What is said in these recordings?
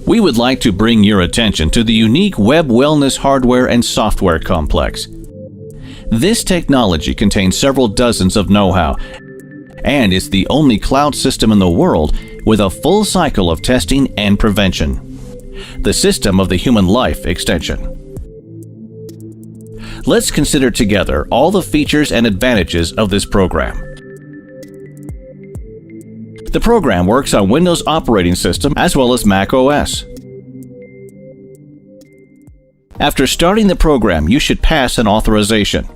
We would like to bring your attention to the unique WebWellness hardware and software complex. This technology contains several dozens of know-how and is the only cloud system in the world with a full cycle of testing and prevention. The system of the human life extension. Let's consider together all the features and advantages of this program. The program works on Windows operating system as well as Mac OS. After starting the program, you should pass an authorization.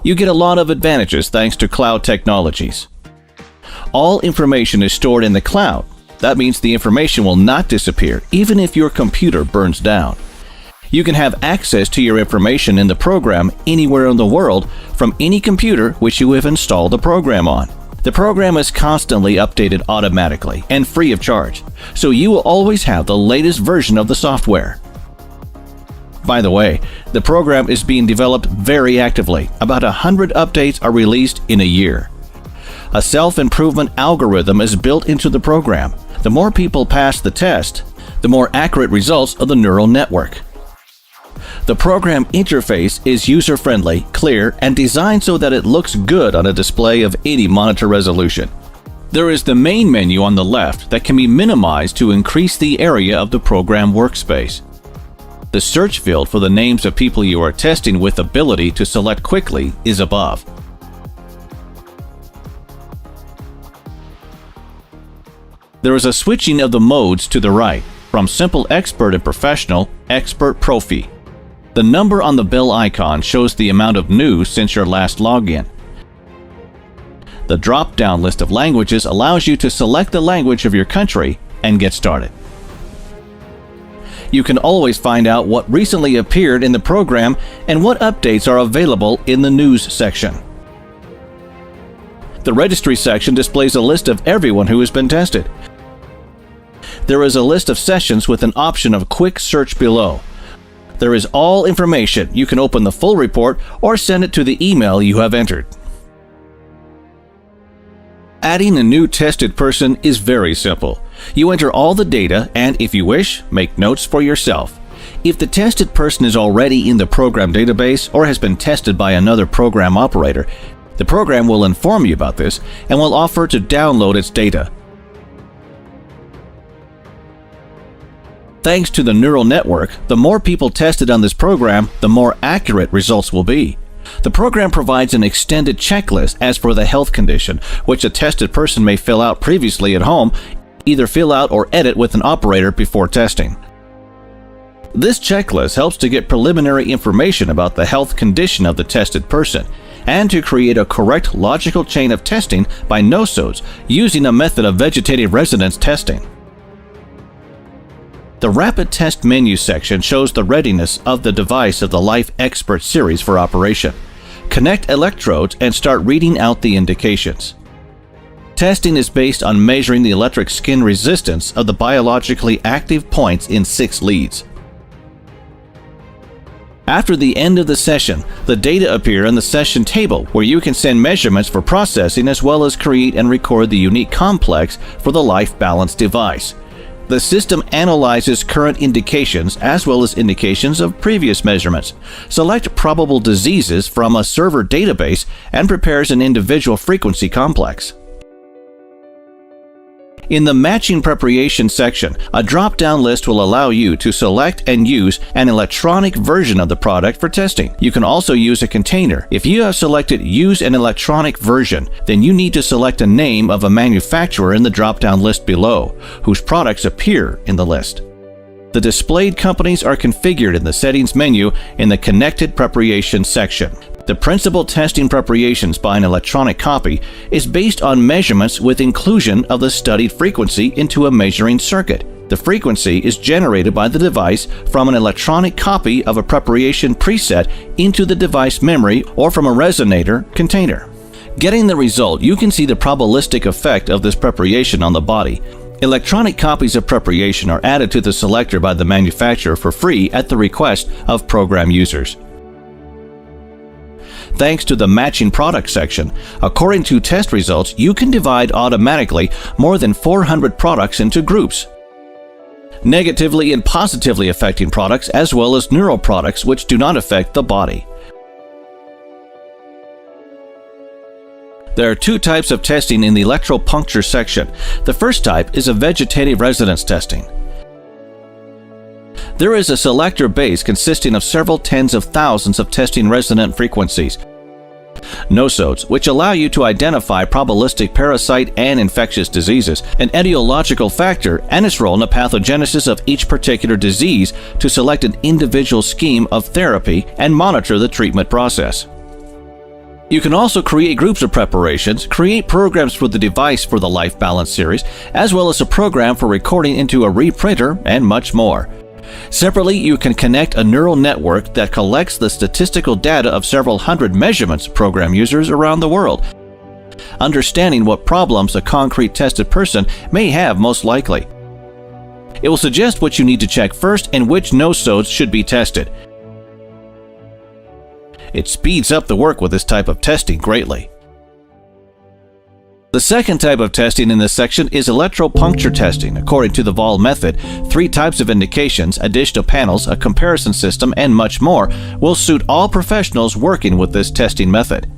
You get a lot of advantages thanks to cloud technologies. All information is stored in the cloud. That means the information will not disappear even if your computer burns down. You can have access to your information in the program anywhere in the world from any computer which you have installed the program on. The program is constantly updated automatically and free of charge, so you will always have the latest version of the software. By the way, the program is being developed very actively. About 100 updates are released in a year. A self-improvement algorithm is built into the program. The more people pass the test, the more accurate results of the neural network. The program interface is user-friendly, clear, and designed so that it looks good on a display of any monitor resolution. There is the main menu on the left that can be minimized to increase the area of the program workspace. The search field for the names of people you are testing with ability to select quickly is above. There is a switching of the modes to the right, from Simple Expert and Professional, Expert Profi. The number on the bell icon shows the amount of news since your last login. The drop-down list of languages allows you to select the language of your country and get started. You can always find out what recently appeared in the program and what updates are available in the news section. The registry section displays a list of everyone who has been tested. There is a list of sessions with an option of quick search below. There is all information. You can open the full report or send it to the email you have entered. Adding a new tested person is very simple. You enter all the data and, if you wish, make notes for yourself. If the tested person is already in the program database or has been tested by another program operator, the program will inform you about this and will offer to download its data. Thanks to the neural network, the more people tested on this program, the more accurate results will be. The program provides an extended checklist as for the health condition, which a tested person may fill out previously at home, either fill out or edit with an operator before testing. This checklist helps to get preliminary information about the health condition of the tested person, and to create a correct logical chain of testing by nosodes using a method of vegetative resonance testing. The Rapid Test menu section shows the readiness of the device of the Life Expert series for operation. Connect electrodes and start reading out the indications. Testing is based on measuring the electric skin resistance of the biologically active points in 6 leads. After the end of the session, the data appear in the session table where you can send measurements for processing as well as create and record the unique complex for the Life Balance device. The system analyzes current indications as well as indications of previous measurements, select probable diseases from a server database, and prepares an individual frequency complex. In the Matching Preparation section, a drop-down list will allow you to select and use an electronic version of the product for testing. You can also use a container. If you have selected Use an electronic version, then you need to select a name of a manufacturer in the drop-down list below, whose products appear in the list. The displayed companies are configured in the Settings menu in the Connected Preparation section. The principal testing preparations by an electronic copy is based on measurements with inclusion of the studied frequency into a measuring circuit. The frequency is generated by the device from an electronic copy of a preparation preset into the device memory or from a resonator container. Getting the result, you can see the probabilistic effect of this preparation on the body. Electronic copies of preparation are added to the selector by the manufacturer for free at the request of program users. thanks to the matching product section. According to test results, you can divide automatically more than 400 products into groups, negatively and positively affecting products as well as neutral products which do not affect the body. There are two types of testing in the electropuncture section. The first type is a vegetative resonance testing. There is a selector base consisting of several tens of thousands of testing resonant frequencies, nosodes, which allow you to identify probabilistic parasite and infectious diseases, an etiological factor, and its role in the pathogenesis of each particular disease to select an individual scheme of therapy and monitor the treatment process. You can also create groups of preparations, create programs for the device for the Life Balance series, as well as a program for recording into a reprinter, and much more. Separately, you can connect a neural network that collects the statistical data of several hundred measurements program users around the world, understanding what problems a concrete tested person may have most likely. It will suggest what you need to check first and which nosodes should be tested. It speeds up the work with this type of testing greatly. The second type of testing in this section is electropuncture testing. According to the Vol method, 3 types of indications, additional panels, a comparison system, and much more will suit all professionals working with this testing method.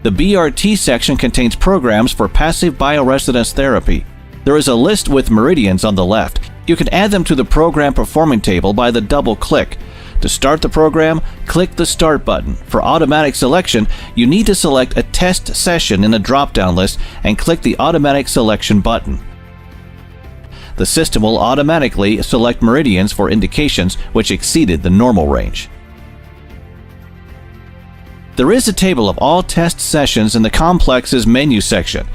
The BRT section contains programs for passive bioresonance therapy. There is a list with meridians on the left. You can add them to the program performing table by the double click. To start the program, click the Start button. For automatic selection, you need to select a test session in a drop-down list and click the Automatic Selection button. The system will automatically select meridians for indications which exceeded the normal range. There is a table of all test sessions in the complex's menu section.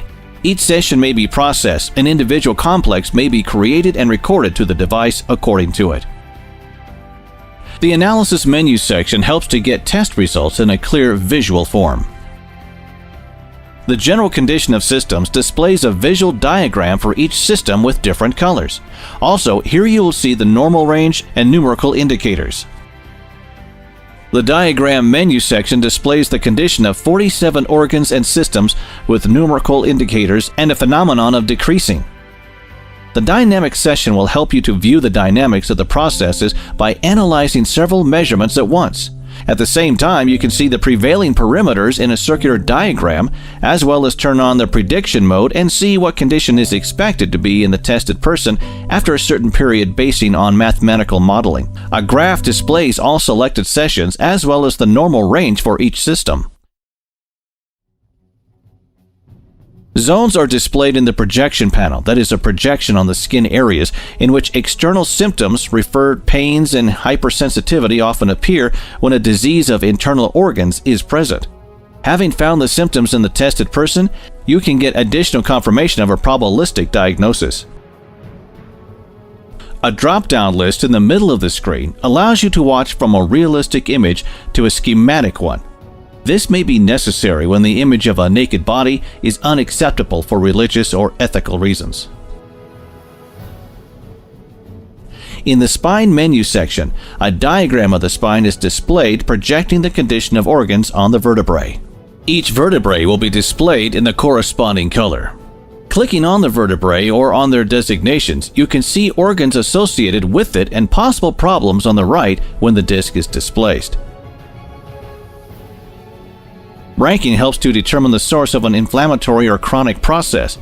Each session may be processed. An individual complex may be created and recorded to the device according to it. The analysis menu section helps to get test results in a clear visual form. The general condition of systems displays a visual diagram for each system with different colors. Also, here you will see the normal range and numerical indicators. The diagram menu section displays the condition of 47 organs and systems with numerical indicators and a phenomenon of decreasing. The dynamic session will help you to view the dynamics of the processes by analyzing several measurements at once. At the same time, you can see the prevailing perimeters in a circular diagram, as well as turn on the prediction mode and see what condition is expected to be in the tested person after a certain period basing on mathematical modeling. A graph displays all selected sessions as well as the normal range for each system. Zones are displayed in the projection panel, that is a projection on the skin areas in which external symptoms, referred pains, and hypersensitivity often appear when a disease of internal organs is present. Having found the symptoms in the tested person, you can get additional confirmation of a probabilistic diagnosis. A drop-down list in the middle of the screen allows you to watch from a realistic image to a schematic one. This may be necessary when the image of a naked body is unacceptable for religious or ethical reasons. In the spine menu section, a diagram of the spine is displayed projecting the condition of organs on the vertebrae. Each vertebrae will be displayed in the corresponding color. Clicking on the vertebrae or on their designations, you can see organs associated with it and possible problems on the right when the disc is displaced. Ranking helps to determine the source of an inflammatory or chronic process.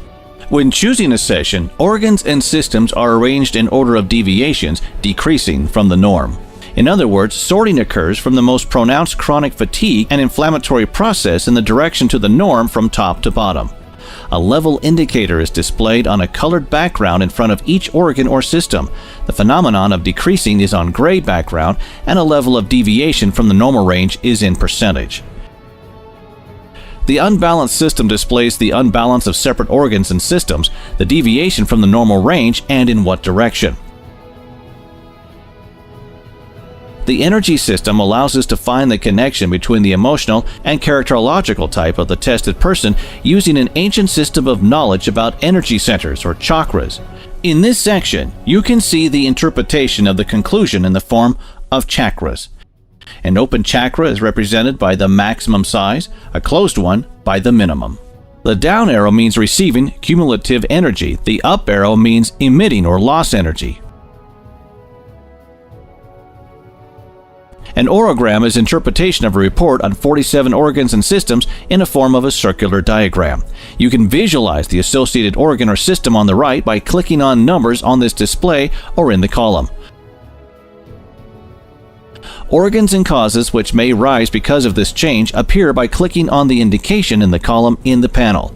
When choosing a session, organs and systems are arranged in order of deviations, decreasing from the norm. In other words, sorting occurs from the most pronounced chronic fatigue and inflammatory process in the direction to the norm from top to bottom. A level indicator is displayed on a colored background in front of each organ or system. The phenomenon of decreasing is on gray background, and a level of deviation from the normal range is in percentage. The unbalanced system displays the unbalance of separate organs and systems, the deviation from the normal range, and in what direction. The energy system allows us to find the connection between the emotional and characterological type of the tested person using an ancient system of knowledge about energy centers or chakras. In this section, you can see the interpretation of the conclusion in the form of chakras. An open chakra is represented by the maximum size, a closed one by the minimum. The down arrow means receiving cumulative energy. The up arrow means emitting or loss energy. An orogram is interpretation of a report on 47 organs and systems in a form of a circular diagram. You can visualize the associated organ or system on the right by clicking on numbers on this display or in the column. Organs and causes which may rise because of this change appear by clicking on the indication in the column in the panel.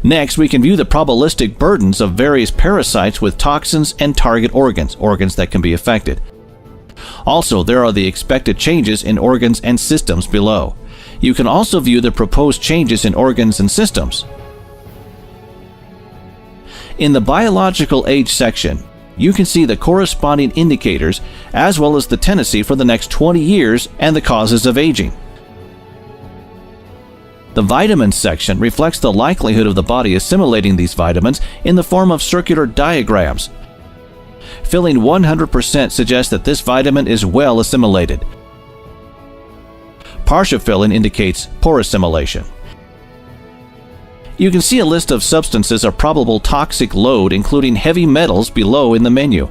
Next, we can view the probabilistic burdens of various parasites with toxins and target organs that can be affected. Also, there are the expected changes in organs and systems below. You can also view the proposed changes in organs and systems. In the biological age section, you can see the corresponding indicators as well as the tendency for the next 20 years and the causes of aging. The vitamins section reflects the likelihood of the body assimilating these vitamins in the form of circular diagrams. Filling 100% suggests that this vitamin is well assimilated. Partial filling indicates poor assimilation. You can see a list of substances of probable toxic load, including heavy metals, below in the menu.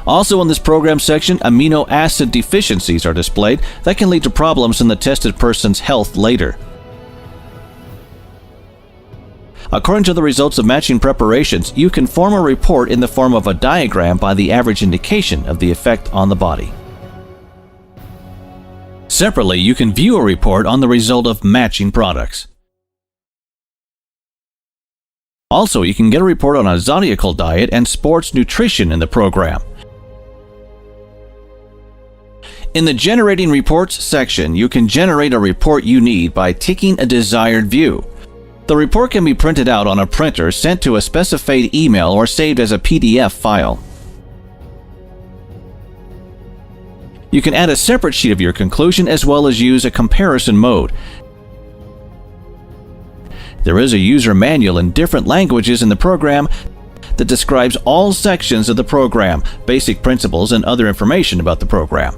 Also in this program section, amino acid deficiencies are displayed that can lead to problems in the tested person's health later. According to the results of matching preparations, you can form a report in the form of a diagram by the average indication of the effect on the body. Separately, you can view a report on the result of matching products. Also, you can get a report on a zodiacal diet and sports nutrition in the program. In the Generating Reports section, you can generate a report you need by ticking a desired view. The report can be printed out on a printer, sent to a specified email, or saved as a PDF file. You can add a separate sheet of your conclusion as well as use a comparison mode. There is a user manual in different languages in the program that describes all sections of the program, basic principles, and other information about the program.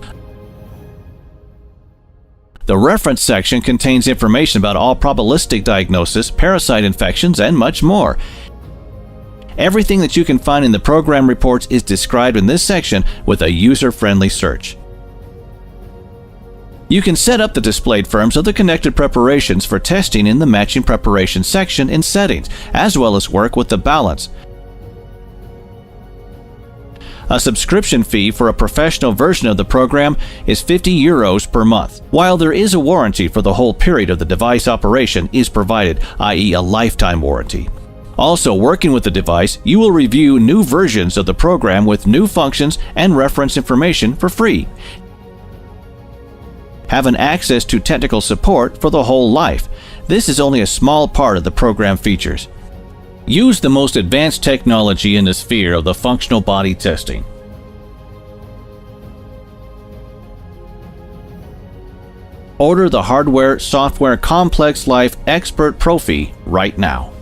The reference section contains information about all probabilistic diagnosis, parasite infections, and much more. Everything that you can find in the program reports is described in this section with a user-friendly search. You can set up the displayed forms of the connected preparations for testing in the Matching Preparation section in Settings, as well as work with the balance. A subscription fee for a professional version of the program is €50 per month, while there is a warranty for the whole period of the device operation is provided, i.e. a lifetime warranty. Also, working with the device, you will review new versions of the program with new functions and reference information for free. Have an access to technical support for the whole life. This is only a small part of the program features. Use the most advanced technology in the sphere of the functional body testing. Order the hardware software Complex Life Expert Profi right now.